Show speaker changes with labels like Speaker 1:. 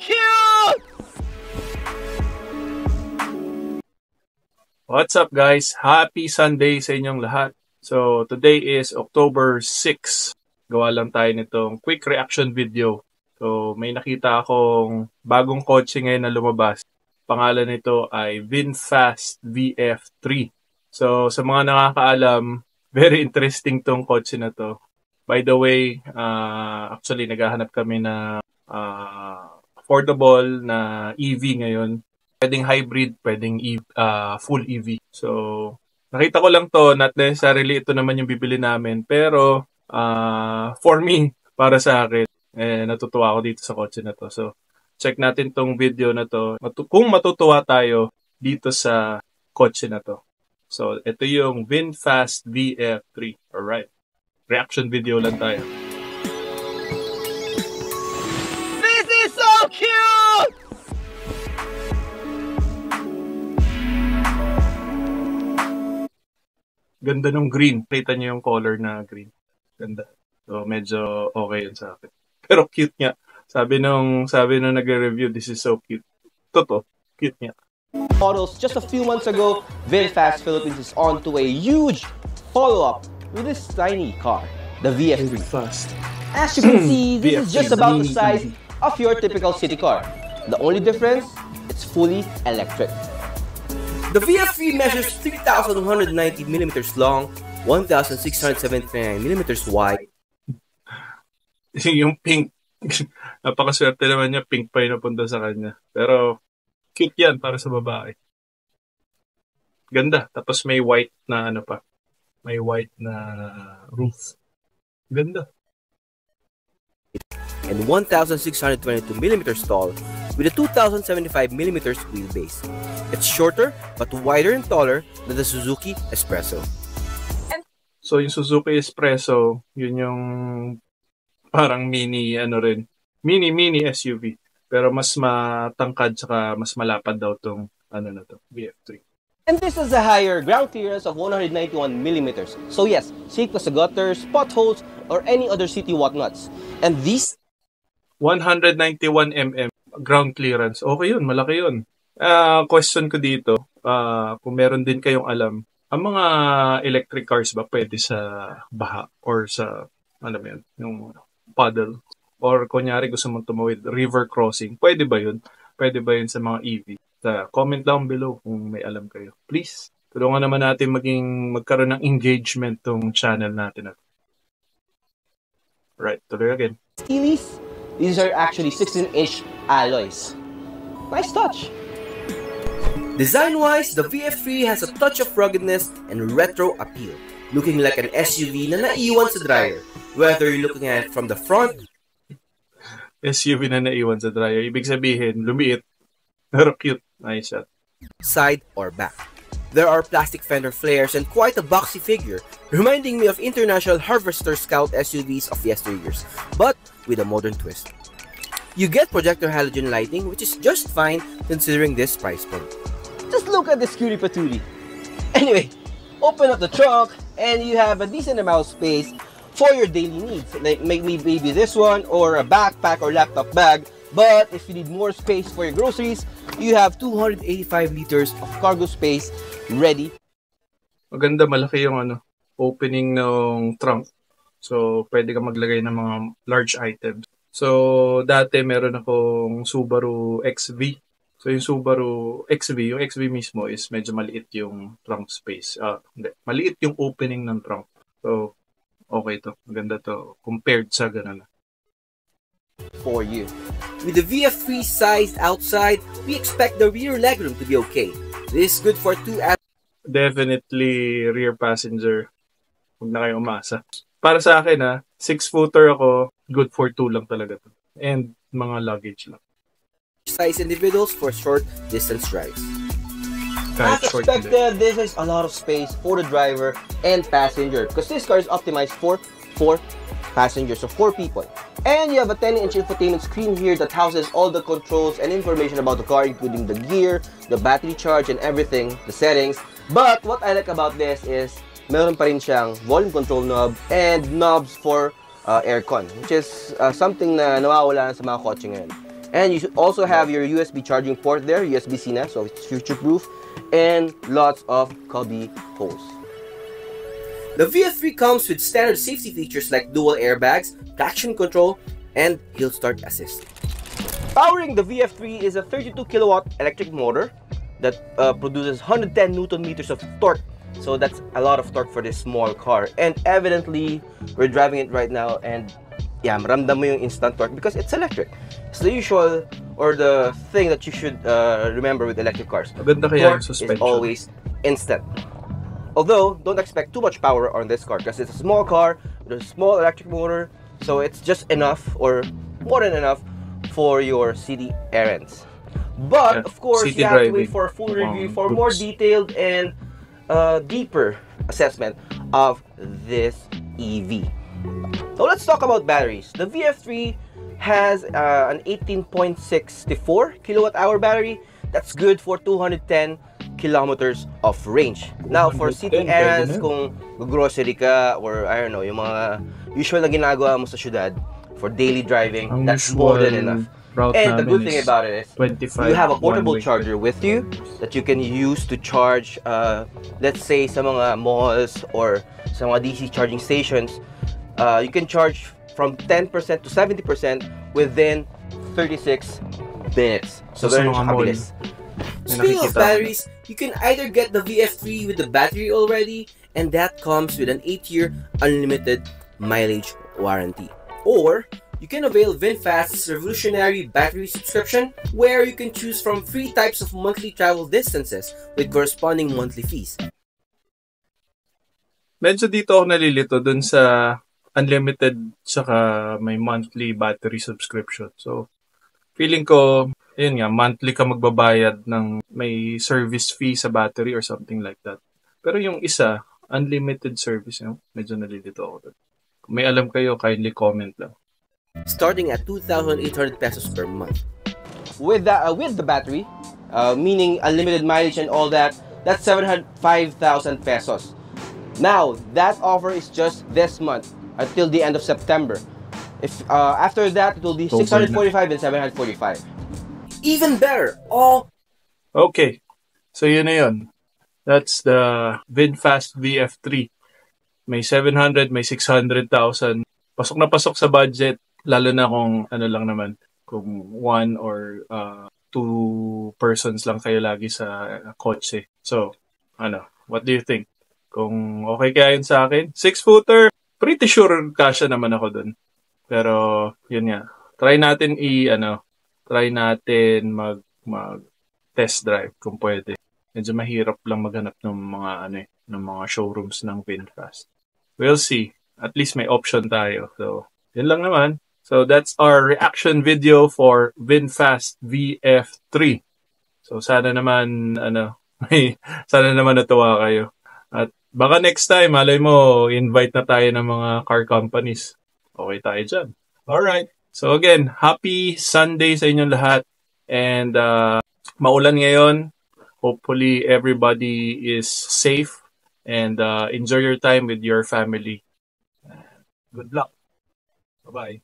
Speaker 1: cute!
Speaker 2: What's up guys? Happy Sunday sa inyong lahat. So today is October 6. Gawa lang tayo nitong quick reaction video. So may nakita akong bagong kotse ngayon na lumabas. Pangalan nito ay VinFast VF3. So sa mga nakakaalam, very interesting tong kotse na to. By the way, actually naghahanap kami na affordable na EV ngayon. Pwedeng hybrid, pwedeng full EV. So, nakita ko lang to, not necessarily ito naman yung bibili namin. Pero, for me, para sa akin, natutuwa ako dito sa kotse na to. So, check natin tong video na to. Kung matutuwa tayo dito sa kotse na to. So, ito yung VinFast VF3. Alright. Reaction video lang tayo.
Speaker 1: This is so cute!
Speaker 2: Ganda nung green. Kita niyo yung color na green. Ganda. So, medyo okay yun sa akin. Pero cute nga. Sabi nung nagre-review, this is so cute. Totoo. Cute nga.
Speaker 3: Models just a few months ago, VinFast Philippines is on to a huge follow-up with this tiny car, the VF3.
Speaker 2: Fast.
Speaker 3: As you can see, this is just about the size of your typical city car. The only difference, it's fully electric. The VF3 measures 3,190mm long, 1,679mm wide.
Speaker 2: Yung pink. Napakaswerte naman niya. Pink pa yung napunta sa kanya. Pero, cute yan para sa babae. Ganda. Tapos may white na ano pa. May white na roof. Ganda.
Speaker 3: And 1,622mm tall with a 2,075mm wheelbase. It's shorter but wider and taller than the Suzuki Espresso.
Speaker 2: So yung Suzuki Espresso, yun yung parang mini SUV. Pero mas matangkad saka mas malapad daw tong na to, VF3.
Speaker 3: And this is a higher ground clearance of 191mm. So yes, safe sa gutters, potholes, or any other city whatnots. And these
Speaker 2: 191mm ground clearance. Okay yun, malaki yun. Question ko dito, kung meron din kayong alam, ang mga electric cars ba pwede sa baha or sa, yung puddle? Or kunyari gusto mong tumawid, river crossing, pwede ba yun? Pwede ba yun sa mga EV? Comment down below kung may alam kayo. Please, tulungan naman natin magkaroon ng engagement tong channel natin. Right, tuloy again.
Speaker 3: These are actually 16-inch alloys. Nice touch. Design-wise, the VF3 has a touch of ruggedness and retro appeal, looking like an SUV na naiwan sa dryer, whether you're looking at it from the front.
Speaker 2: SUV na naiwan sa dryer. Ibig sabihin, lumiit. Pero cute. Nice shot.
Speaker 3: Side or back. There are plastic fender flares and quite a boxy figure, reminding me of International Harvester Scout SUVs of yesteryears, but with a modern twist. You get projector halogen lighting, which is just fine considering this price point. Just look at this cutie patootie. Anyway, open up the trunk and you have a decent amount of space for your daily needs, like maybe this one or a backpack or laptop bag. But if you need more space for your groceries, you have 285 liters of cargo space ready.
Speaker 2: Maganda, malaki yung opening ng trunk. So, pwede ka maglagay ng mga large items. So, dati meron akong Subaru XV. So, yung Subaru XV, yung XV mismo is medyo maliit yung trunk space. Hindi, maliit yung opening ng trunk. So, okay to. Maganda to compared sa ganun.
Speaker 3: For you. With the VF3 sized outside, we expect the rear legroom to be okay. This is good for two
Speaker 2: Definitely rear passenger. Huwag na kayo umasa. Para sa akin 6-footer ako, good for 2 lang talaga to. And mga luggage lang.
Speaker 3: Size individuals for short distance drives.
Speaker 2: Kahit
Speaker 3: As expected, this is a lot of space for the driver and passenger because this car is optimized for 4 passengers, so 4 people. And you have a 10-inch infotainment screen here that houses all the controls and information about the car, including the gear, the battery charge, and everything, the settings. But what I like about this is meron pa rin siyang volume control knob and knobs for aircon, which is something na nawawala sa mga kotse ngayon. And you also have your USB charging port there, USB-C now, so it's future-proof, and lots of cubby holes. The VF3 comes with standard safety features like dual airbags, traction control, and hill start assist. Powering the VF3 is a 32 kilowatt electric motor that produces 110 Newton meters of torque. So that's a lot of torque for this small car. And evidently, we're driving it right now, and yeah, maramdam mo yung instant torque because it's electric. It's the usual or the thing that you should remember with electric cars.
Speaker 2: Maganda kaya yung
Speaker 3: Torque is
Speaker 2: suspension.
Speaker 3: always instant. Although, don't expect too much power on this car because it's a small car with a small electric motor, so it's just enough or more than enough for your city errands. But
Speaker 2: Yeah,
Speaker 3: of course,
Speaker 2: city
Speaker 3: you have to
Speaker 2: driving.
Speaker 3: wait for a full review for
Speaker 2: Groups.
Speaker 3: more detailed and deeper assessment of this EV. So let's talk about batteries. The VF3 has an 18.64 kilowatt hour battery. That's good for 210 kilometers of range. Now, for city
Speaker 2: 210,
Speaker 3: errands,
Speaker 2: pwede na.
Speaker 3: kung grocery ka or I don't know, yung mga usual na ginagawa mo sa syudad for daily driving,
Speaker 2: Ang
Speaker 3: that's more than
Speaker 2: usual
Speaker 3: enough.
Speaker 2: route
Speaker 3: And the
Speaker 2: namin
Speaker 3: good thing
Speaker 2: is
Speaker 3: about it is
Speaker 2: 25
Speaker 3: you have a portable
Speaker 2: one-way.
Speaker 3: charger with you that you can use to charge, let's say, sa mga malls or sa mga DC charging stations. You can charge from 10% to 70% within 36 minutes. So
Speaker 2: Sa
Speaker 3: ganun
Speaker 2: mga
Speaker 3: siya
Speaker 2: mall.
Speaker 3: kabilis.
Speaker 2: May
Speaker 3: Speaking of
Speaker 2: nakikita ako.
Speaker 3: batteries, you can either get the VF3 with the battery already, and that comes with an 8-year unlimited mileage warranty. Or you can avail VinFast's revolutionary battery subscription, where you can choose from 3 types of monthly travel distances with corresponding monthly fees.
Speaker 2: Medyo dito ako nalilito dun sa unlimited saka may monthly battery subscription. So, feeling ko, yun nga, monthly ka magbabayad ng may service fee sa battery or something like that. Pero yung isa, unlimited service, medyo nalilito ako dun. Kung may alam kayo, kindly comment lang.
Speaker 3: Starting at 2,800 pesos per month. With the battery, meaning unlimited mileage and all that, that's 5,000 pesos. Now, that offer is just this month until the end of September. If after that, it will be
Speaker 2: October
Speaker 3: 645 and 745. Even better, all
Speaker 2: Okay. So, yun na yun. That's the VinFast VF3. May 700, may 600,000. Pasok na pasok sa budget. Lalo na kung ano lang naman. Kung 1 or 2 persons lang kayo lagi sa kotse. So, what do you think? Kung okay kaya yun sa akin? 6-footer, pretty sure kasya naman ako dun. Pero, yun nga. Try natin mag test drive kung pwede. Medyo mahirap lang maghanap ng mga ng mga showrooms ng VinFast. We'll see. At least may option tayo. So, yun lang naman. So, that's our reaction video for VinFast VF3. So, sana naman natuwa kayo. At baka next time, malay mo, invite na tayo ng mga car companies. Okay tayo dyan. Alright. So again, happy Sunday sa inyong lahat. And maulan ngayon. Hopefully, everybody is safe. And enjoy your time with your family. Good luck. Bye-bye.